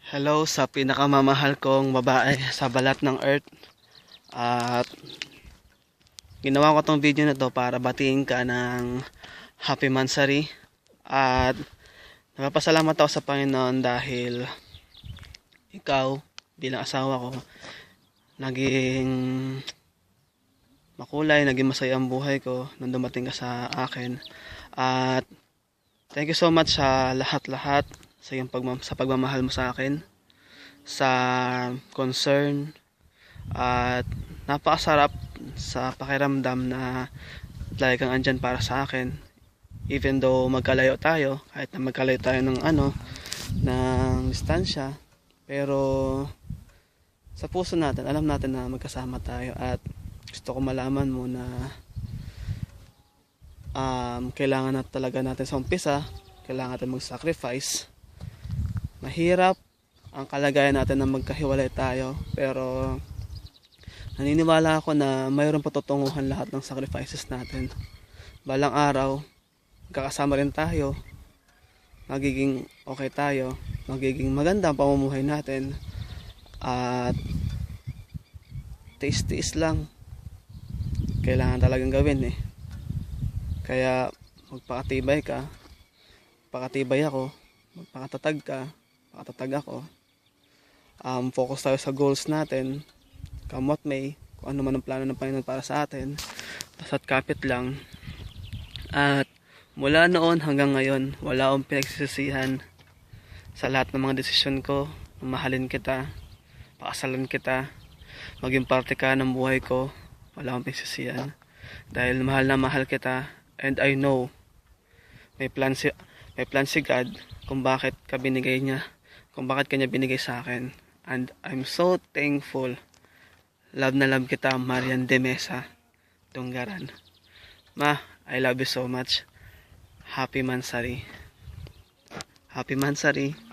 Hello sa pinakamamahal kong babae sa balat ng earth. At ginawa ko tong video na to para batiin ka ng Happy Mansari. At nagpapasalamat ako sa Panginoon dahil ikaw bilang asawa ko naging makulay, naging masaya ang buhay ko nung dumating ka sa akin. At thank you so much sa lahat-lahat sa pagmamahal mo sa akin, sa concern, at napakasarap sa pakiramdam na lagi kang andyan para sa akin. Even though magkalayo tayo, kahit na magkalayo tayo ng distansya, pero sa puso natin, alam natin na magkasama tayo. At gusto ko malaman mo na kailangan na talaga natin sa umpisa, kailangan natin mag-sacrifice. Mahirap ang kalagayan natin na magkahiwalay tayo, pero naniniwala ako na mayroong patutunguhan lahat ng sacrifices natin. Balang araw, kakasama rin tayo, magiging okay tayo, magiging maganda ang pamumuhay natin, at tiis-tiis lang kailangan talagang gawin Kaya magpakatibay ka, magpakatibay ako, magpakatatag ka, pakatatag ako. Focus tayo sa goals natin, kamot may, kung ano man ang plano ng Panginoon para sa atin, basta't kapit lang. At mula noon hanggang ngayon, wala akong pinagsisisihan sa lahat ng mga desisyon ko. Mahalin kita, pakasalan kita, maging parte ka ng buhay ko. Wala akong pinagsisisihan dahil mahal na mahal kita, and I know may plan si God kung bakit kanya binigay sa akin. And I'm so thankful. Love na love kita, Marian de Mesa Tunggaran. Ma, I love you so much. Happy Mansari. Happy Mansari.